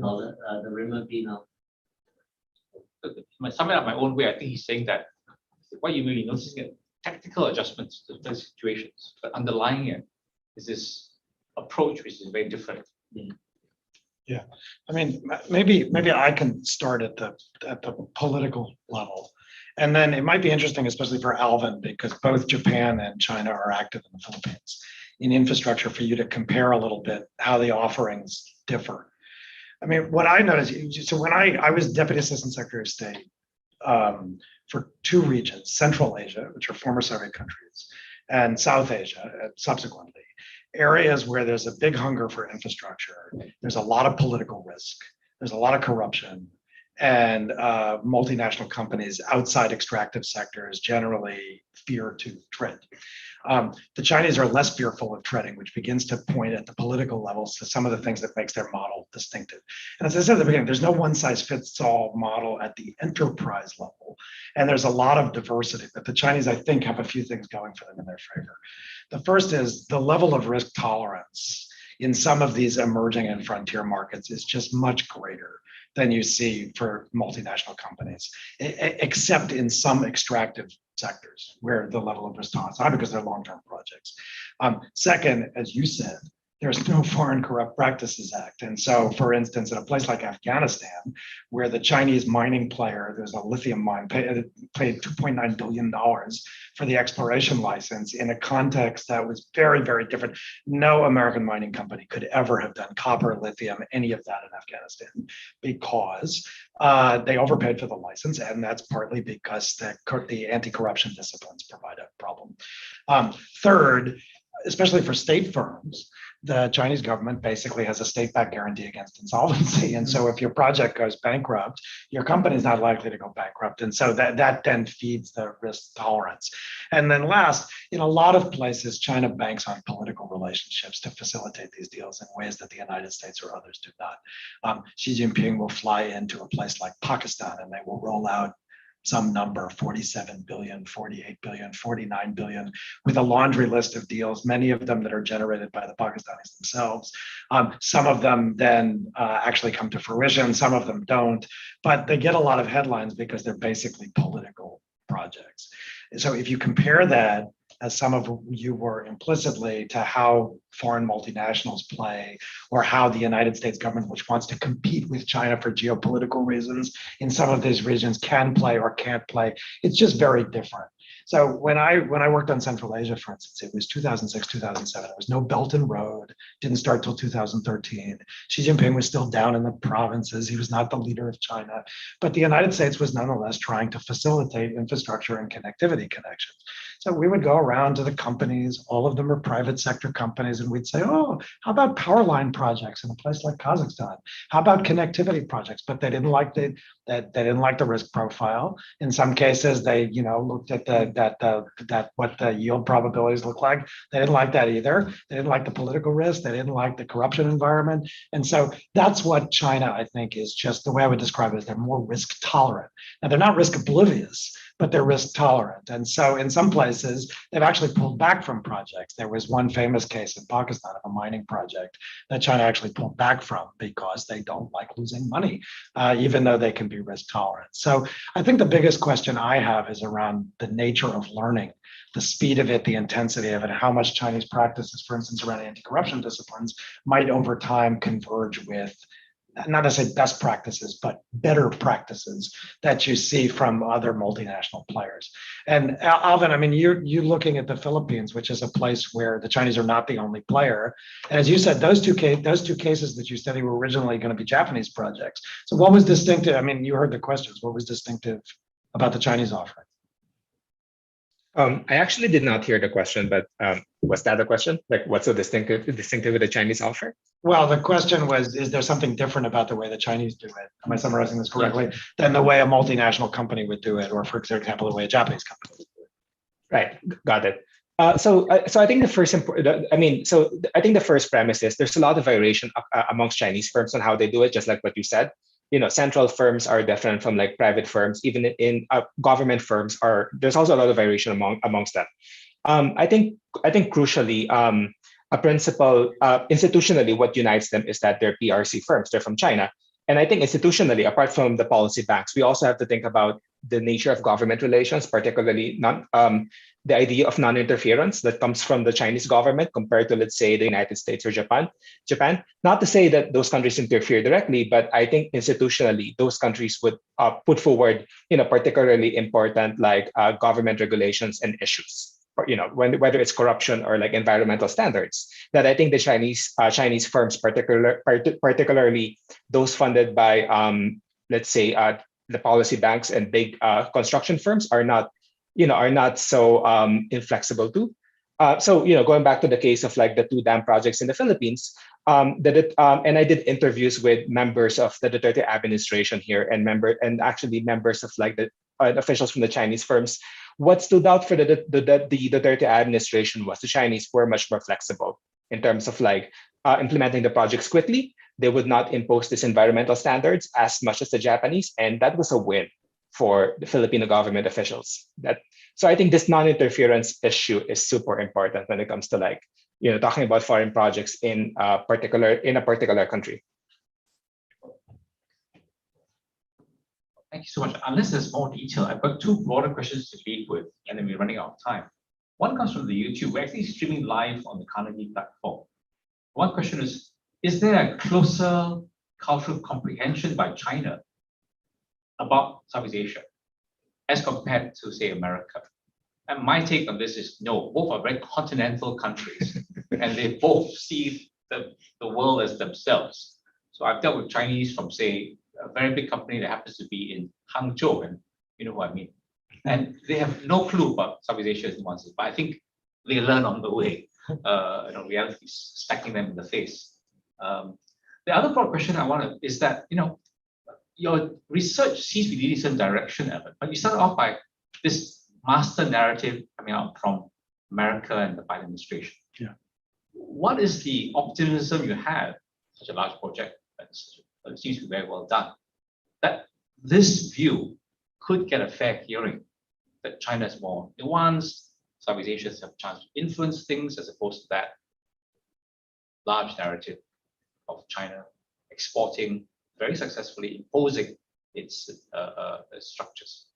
dollar, the renminbi now. To sum it up my own way, I think he's saying that what you really noticing is tactical adjustments to the situations, but underlying it is this approach which is very different. Yeah, I mean, maybe I can start at the political level, and then it might be interesting, especially for Alvin, because both Japan and China are active in the Philippines in infrastructure, for you to compare a little bit how the offerings differ. I mean, what I noticed, so when I was Deputy Assistant Secretary of State for two regions, Central Asia, which are former Soviet countries, and South Asia, subsequently, areas where there's a big hunger for infrastructure, there's a lot of political risk, there's a lot of corruption, and multinational companies outside extractive sectors generally fear to tread. The Chinese are less fearful of treading, which begins to point at the political levels to some of the things that makes their model distinctive. And as I said at the beginning, there's no one size fits all model at the enterprise level. And there's a lot of diversity, but the Chinese, I think, have a few things going for them in their favor. The first is the level of risk tolerance in some of these emerging and frontier markets is just much greater than you see for multinational companies, except in some extractive sectors where the level of risk tolerance is high because they're long-term projects. Second, as you said, there's no Foreign Corrupt Practices Act. And so, for instance, in a place like Afghanistan, where the Chinese mining player, there's a lithium mine, paid $2.9 billion for the exploration license in a context that was very, very different. No American mining company could ever have done copper, lithium, any of that in Afghanistan because they overpaid for the license, and that's partly because the anti-corruption disciplines provide a problem. Third, especially for state firms, the Chinese government basically has a state-backed guarantee against insolvency. And so if your project goes bankrupt, your company is not likely to go bankrupt. And so that then feeds the risk tolerance. And then last, in a lot of places, China banks on political relationships to facilitate these deals in ways that the United States or others do not. Xi Jinping will fly into a place like Pakistan and they will roll out some number, 47 billion, 48 billion, 49 billion, with a laundry list of deals, many of them that are generated by the Pakistanis themselves. Some of them then actually come to fruition, some of them don't, but they get a lot of headlines because they're basically political projects. So if you compare that, as some of you were implicitly, to how foreign multinationals play, or how the United States government, which wants to compete with China for geopolitical reasons, in some of these regions can play or can't play, it's just very different. So when I worked on Central Asia, for instance, it was 2006, 2007. There was no Belt and Road, didn't start till 2013. Xi Jinping was still down in the provinces. He was not the leader of China, but the United States was nonetheless trying to facilitate infrastructure and connectivity connections. So we would go around to the companies, all of them are private sector companies, and we'd say, oh, how about power line projects in a place like Kazakhstan? How about connectivity projects? But they didn't like the risk profile. In some cases, they looked at what the yield probabilities look like. They didn't like that either. They didn't like the political risk. They didn't like the corruption environment. And so that's what China, I think, is just the way I would describe it is they're more risk tolerant. Now, they're not risk oblivious, but they're risk tolerant. And so in some places, they've actually pulled back from projects. There was one famous case in Pakistan of a mining project that China actually pulled back from because they don't like losing money, even though they can be risk tolerant. So I think the biggest question I have is around the nature of learning, the speed of it, the intensity of it, how much Chinese practices, for instance, around anti-corruption disciplines might over time converge with not necessarily best practices, but better practices that you see from other multinational players. And Alvin, I mean, you're looking at the Philippines, which is a place where the Chinese are not the only player. And as you said, those two cases that you studied were originally going to be Japanese projects. So what was distinctive? I mean, you heard the questions. What was distinctive about the Chinese offering? I actually did not hear the question, but was that a question? Like, what's so distinctive with the Chinese offer? Well, the question was, is there something different about the way the Chinese do it? Am I summarizing this correctly? Than the way a multinational company would do it, or for example, the way a Japanese company would do it? Right, got it. So I think I think the first premise is there's a lot of variation amongst Chinese firms on how they do it, just like what you said. Central firms are different from like private firms. Even in government firms there's also a lot of variation amongst them. I think crucially, a principle institutionally, what unites them is that they're PRC firms. They're from China, and I think institutionally, apart from the policy banks, we also have to think about the nature of government relations, particularly the idea of non-interference that comes from the Chinese government compared to, let's say, the United States or Japan. Not to say that those countries interfere directly, but I think institutionally, those countries would put forward, particularly important like government regulations and issues. whether it's corruption or like environmental standards, that I think the Chinese firms, particularly those funded by let's say the policy banks and big construction firms, are not so inflexible to. So going back to the case of like the 2 dam projects in the Philippines, and I did interviews with members of the Duterte administration here, and actually members of like the officials from the Chinese firms. What stood out for the Duterte administration was the Chinese were much more flexible in terms of like implementing the projects quickly. They would not impose these environmental standards as much as the Japanese, and that was a win for the Filipino government officials. So I think this non-interference issue is super important when it comes to like talking about foreign projects in a particular country. Thank you so much. Unless there's more detail, I've got 2 broader questions to lead with, and then we're running out of time. One comes from the YouTube. We're actually streaming live on the Carnegie platform. One question is there a closer cultural comprehension by China about Southeast Asia as compared to, say, America? And my take on this is no, both are very continental countries and they both see the world as themselves. So I've dealt with Chinese from, say, a very big company that happens to be in Hangzhou, and you know what I mean. And they have no clue about Southeast Asia as nuances, but I think they learn on the way. Reality is stacking them in the face. The other broad question I want is that, your research seems to be leading some direction, Evan, but you started off by this master narrative coming out from America and the Biden administration. Yeah. What is the optimism you have, such a large project, that it seems to be very well done, that this view could get a fair hearing, that China is more nuanced, Southeast Asia has a chance to influence things, as opposed to that large narrative of China exporting, very successfully imposing its structures?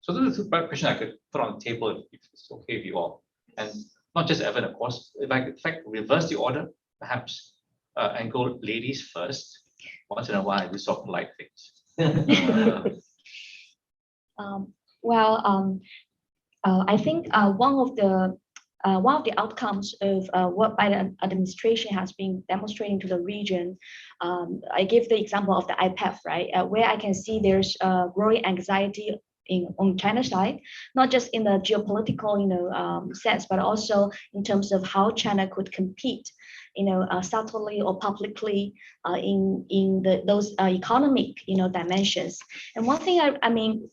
So those are 2 questions I could put on the table if it's okay with you all. And not just Evan, of course. If I could, in fact, reverse the order, perhaps, and go ladies first. Once in a while, I do sort of polite things. I think one of the outcomes of what Biden administration has been demonstrating to the region, I give the example of the IPEF, right, where I can see there's growing anxiety on China's side, not just in the geopolitical sense, but also in terms of how China could compete, subtly or publicly in those economic dimensions. And one thing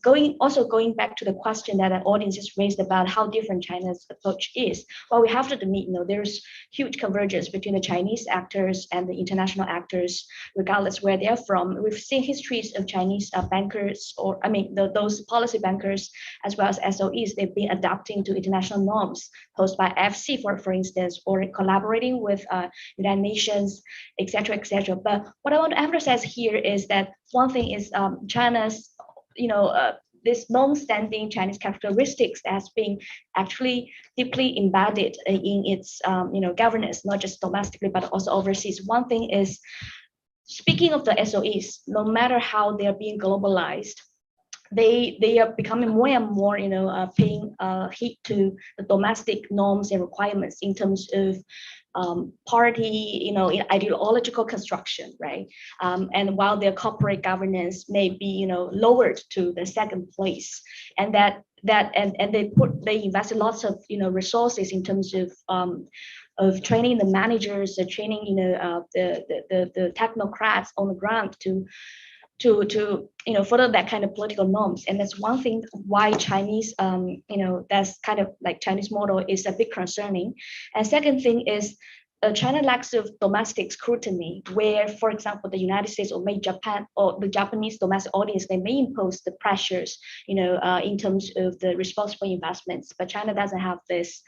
going back to the question that the audience just raised about how different China's approach is, well, we have to admit, there's huge convergence between the Chinese actors and the international actors, regardless where they're from. We've seen histories of Chinese bankers, those policy bankers, as well as SOEs. They've been adapting to international norms posed by FC, for instance, or collaborating with United Nations, etc., etc. But what I want to emphasize here is that one thing is China's, this long-standing Chinese characteristics has been actually deeply embedded in its, governance, not just domestically but also overseas. One thing is, speaking of the SOEs, no matter how they are being globalized, they are becoming more and more, paying heed to the domestic norms and requirements in terms of party, ideological construction, right? And while their corporate governance may be, lowered to the second place, and they invested lots of, resources in terms of training the managers, training, the technocrats on the ground to follow that kind of political norms. And that's one thing why Chinese, that's kind of like Chinese model is a bit concerning. And second thing is China lacks of domestic scrutiny, where, for example, the United States or maybe Japan or the Japanese domestic audience, they may impose the pressures, in terms of the responsible investments. But China doesn't have this,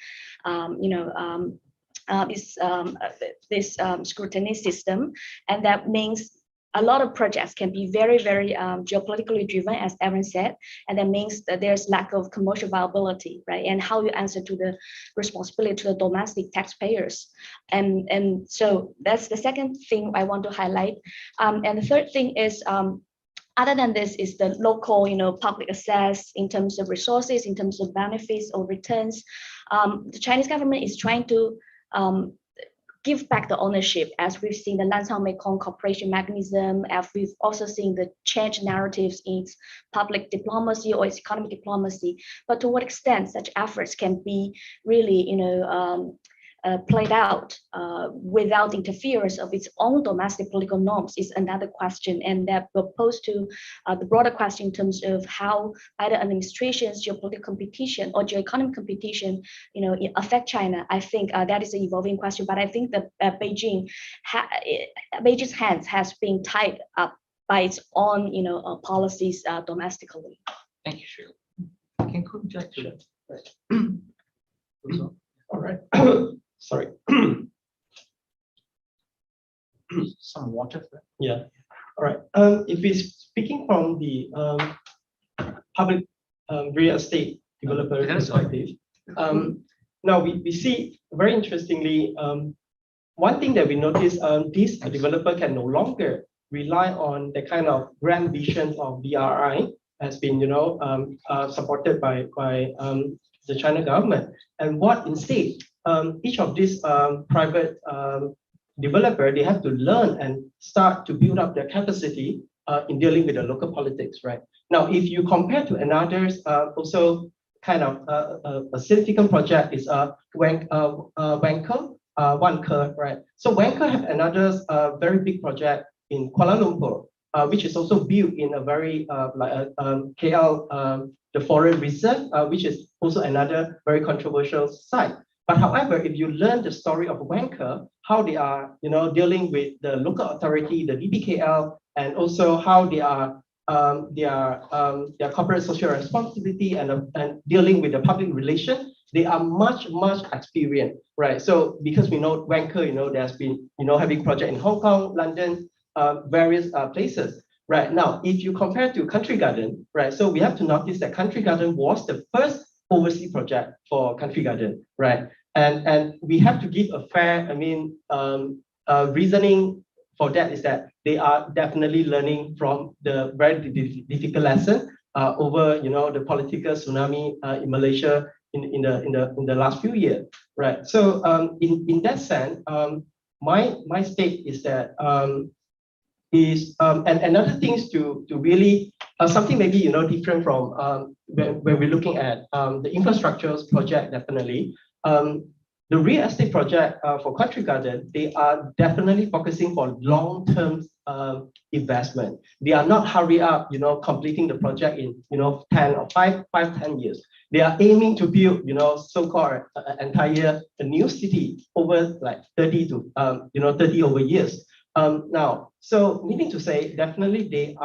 this scrutiny system, and that means a lot of projects can be very, very geopolitically driven, as Evan said, and that means that there's lack of commercial viability, right? And how you answer to the responsibility to the domestic taxpayers. And so that's the second thing I want to highlight. And the third thing is, other than this, is the local, public access in terms of resources, in terms of benefits or returns. the Chinese government is trying to give back the ownership, as we've seen the Lansang Mekong cooperation mechanism, as we've also seen the change narratives in its public diplomacy or its economic diplomacy. But to what extent such efforts can be really, played out without interference of its own domestic political norms is another question, and that will pose to the broader question in terms of how either administration's geopolitical competition or geoeconomic competition, affect China. I think that is an evolving question, but I think that Beijing's hands has been tied up by its own, policies domestically. Thank you, Sheila. Can you check? All right. Sorry. Some water. Yeah. All right. If we're speaking from the public real estate developer perspective, now we see very interestingly, one thing that we notice, this developer can no longer rely on the kind of grand vision of BRI has been, supported by the China government, and what instead each of these private developer, they have to learn and start to build up their capacity in dealing with the local politics, right? Now, if you compare to another also kind of a significant project is Wanker, right? So Wanker have another very big project in Kuala Lumpur, which is also built in a very KL, the Forest Reserve, which is also another very controversial site. But however, if you learn the story of Wanker, how they are, dealing with the local authority, the DBKL, and also how they are their corporate social responsibility and dealing with the public relation, they are much experienced, right? So because we know Wanker, there's been, having project in Hong Kong, London, various places. Right now, if you compare to Country Garden, right? So we have to notice that Country Garden was the first overseas project for Country Garden, right? And we have to give a fair, reasoning for that is that they are definitely learning from the very difficult lesson over, the political tsunami in Malaysia in the last few years, right? So in that sense, my take is that and another thing is to really something maybe different from when we're looking at the infrastructure project. Definitely the real estate project for Country Garden, they are definitely focusing for long-term investment. They are not hurry up completing the project in 10 or 10 years. They are aiming to build so-called entire new city over like 30 to 30 over years. Now, so meaning to say, definitely they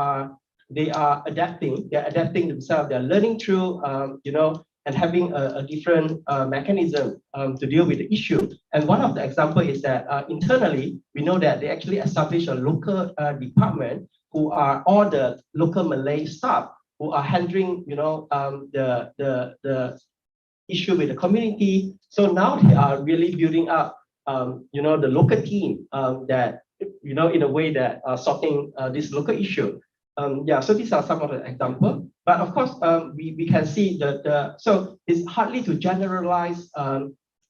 are adapting. They're adapting themselves. They're learning through, and having a different mechanism to deal with the issue. And one of the example is that internally, we know that they actually established a local department who are all the local Malay staff who are handling, the issue with the community. So now they are really building up, the local team that in a way that sorting this local issue. So these are some of the examples. But of course, we can see that so it's hardly to generalize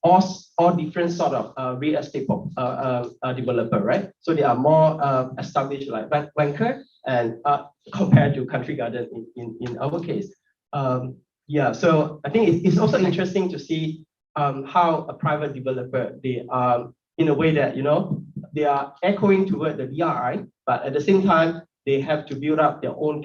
all different sort of real estate developer, right? So they are more established like Wanker and compared to Country Garden in our case. So I think it's also interesting to see how a private developer, they are in a way that they are echoing toward the BRI, but at the same time they have to build up their own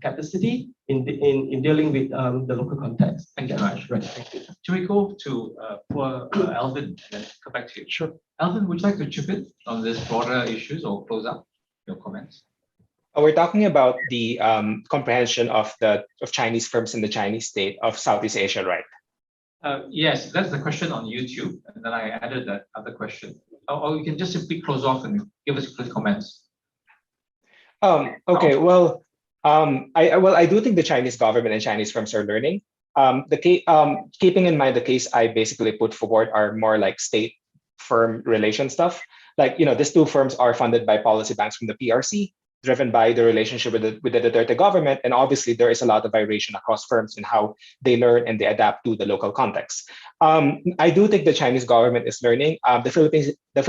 capacity in dealing with the local context. Thank you, Raj. Right. Thank you. Should we go to poor Alvin and then come back to you? Sure. Alvin, would you like to chip in on this broader issues or close up your comments? We're talking about the comprehension of Chinese firms in the Chinese state of Southeast Asia, right? Yes, that's the question on YouTube, and then I added that other question. Or you can just simply close off and give us quick comments. Okay. Well, I do think the Chinese government and Chinese firms are learning. Keeping in mind the case I basically put forward are more like state firm relation stuff. Like these two firms are funded by policy banks from the PRC. driven by the relationship with the Duterte government. And obviously, there is a lot of variation across firms in how they learn and they adapt to the local context. I do think the Chinese government is learning. The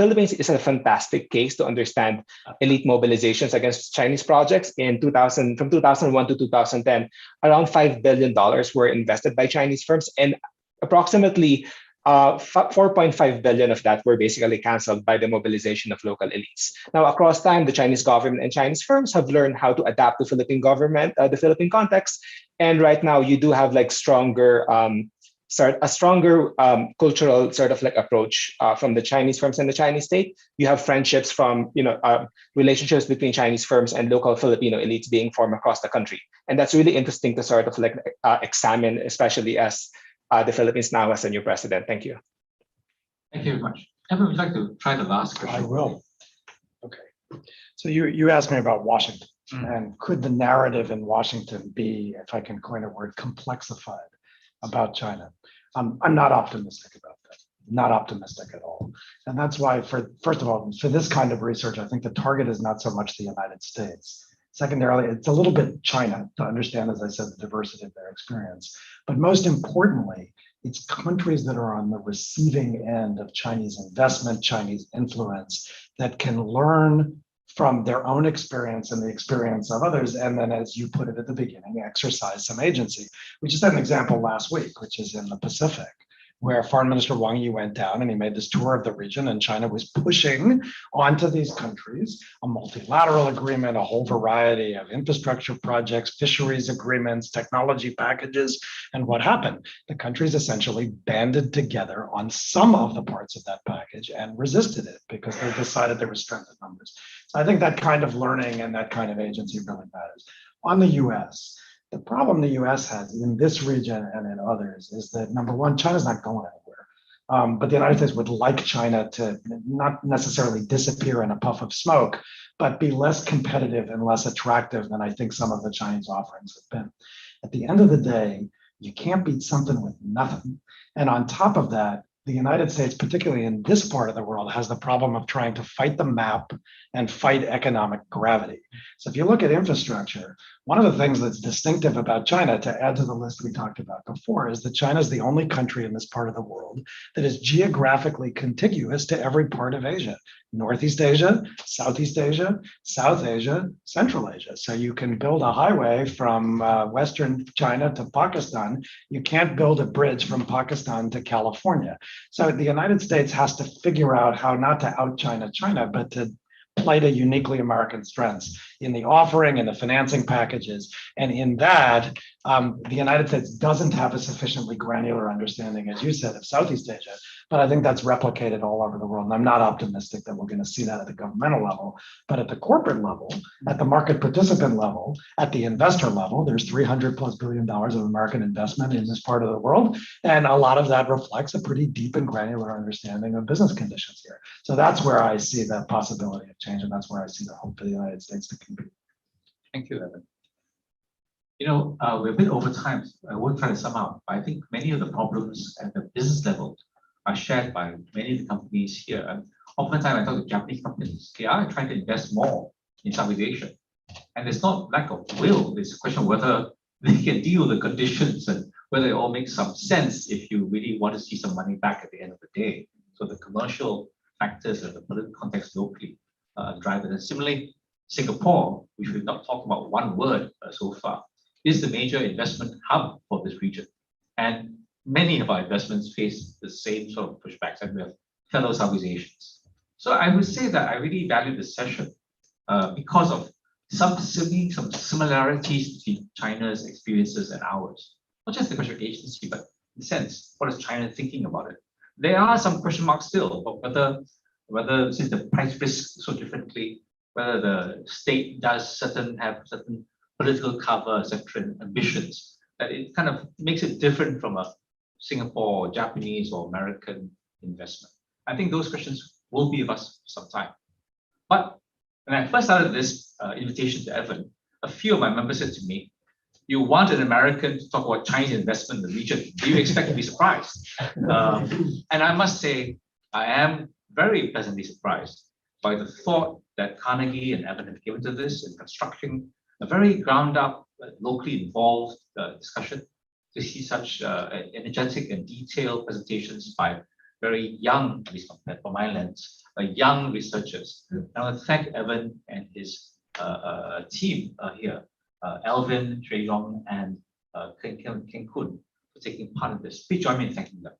Philippines is a fantastic case to understand elite mobilizations against Chinese projects. From 2001 to 2010, around $5 billion were invested by Chinese firms, and approximately 4.5 billion of that were basically canceled by the mobilization of local elites. Now, across time, the Chinese government and Chinese firms have learned how to adapt to Philippine government, the Philippine context. And right now, you do have like a stronger cultural sort of like approach from the Chinese firms and the Chinese state. You have friendships from, relationships between Chinese firms and local Filipino elites being formed across the country. And that's really interesting to sort of like examine, especially as the Philippines now has a new president. Thank you. Thank you very much. Evan, would you like to try the last question? I will. Okay. So you asked me about Washington, and could the narrative in Washington be, if I can coin a word, complexified about China? I'm not optimistic about that. Not optimistic at all. And that's why, first of all, for this kind of research, I think the target is not so much the United States. Secondarily, it's a little bit China to understand, as I said, the diversity of their experience. But most importantly, it's countries that are on the receiving end of Chinese investment, Chinese influence, that can learn from their own experience and the experience of others. And then, as you put it at the beginning, exercise some agency. We just had an example last week, which is in the Pacific, where Foreign Minister Wang Yi went down and he made this tour of the region, and China was pushing onto these countries a multilateral agreement, a whole variety of infrastructure projects, fisheries agreements, technology packages. And what happened? The countries essentially banded together on some of the parts of that package and resisted it because they decided there was strength in numbers. So I think that kind of learning and that kind of agency really matters. On the US, the problem the US has in this region and in others is that, number one, China's not going anywhere. But the United States would like China to not necessarily disappear in a puff of smoke, but be less competitive and less attractive than I think some of the Chinese offerings have been. At the end of the day, you can't beat something with nothing. And on top of that, the United States, particularly in this part of the world, has the problem of trying to fight the map and fight economic gravity. So if you look at infrastructure, one of the things that's distinctive about China, to add to the list we talked about before, is that China is the only country in this part of the world that is geographically contiguous to every part of Asia. Northeast Asia, Southeast Asia, South Asia, Central Asia. So you can build a highway from Western China to Pakistan. You can't build a bridge from Pakistan to California. So the United States has to figure out how not to out-China China, but to play to uniquely American strengths in the offering and the financing packages. And in that, the United States doesn't have a sufficiently granular understanding, as you said, of Southeast Asia. But I think that's replicated all over the world. And I'm not optimistic that we're going to see that at the governmental level. But at the corporate level, at the market participant level, at the investor level, there's $300+ billion of American investment in this part of the world. And a lot of that reflects a pretty deep and granular understanding of business conditions here. So that's where I see the possibility of change. And that's where I see the hope for the United States to compete. Thank you, Evan. We're a bit over time. I won't try to sum up, but I think many of the problems at the business level are shared by many of the companies here. And oftentimes I talk to Japanese companies, they are trying to invest more in Southeast Asia. And there's not lack of will, it's a question of whether they can deal with the conditions and whether it all makes some sense if you really want to see some money back at the end of the day. So the commercial factors and the political context locally drive it. And similarly, Singapore, which we've not talked about one word so far, is the major investment hub for this region. And many of our investments face the same sort of pushbacks, and we have fellow Southeast Asians. So I would say that I really value this session because of some similarities between China's experiences and ours. Not just the question of agency, but in a sense, what is China thinking about it? There are some question marks still, but whether since the price risk so differently, whether the state does have certain political cover, etc., ambitions, that it kind of makes it different from a Singapore or Japanese or American investment. I think those questions will be with us for some time. But when I first started this invitation to Evan, a few of my members said to me, you want an American to talk about Chinese investment in the region. Do you expect to be surprised? And I must say, I am very pleasantly surprised by the thought that Carnegie and Evan have given to this in constructing a very ground up, locally involved discussion, to see such energetic and detailed presentations by very young, at least from my lens, young researchers. I want to thank Evan and his team here, Alvin, Trey Yong, and Ken Kun, for taking part in this. Please join me in thanking them.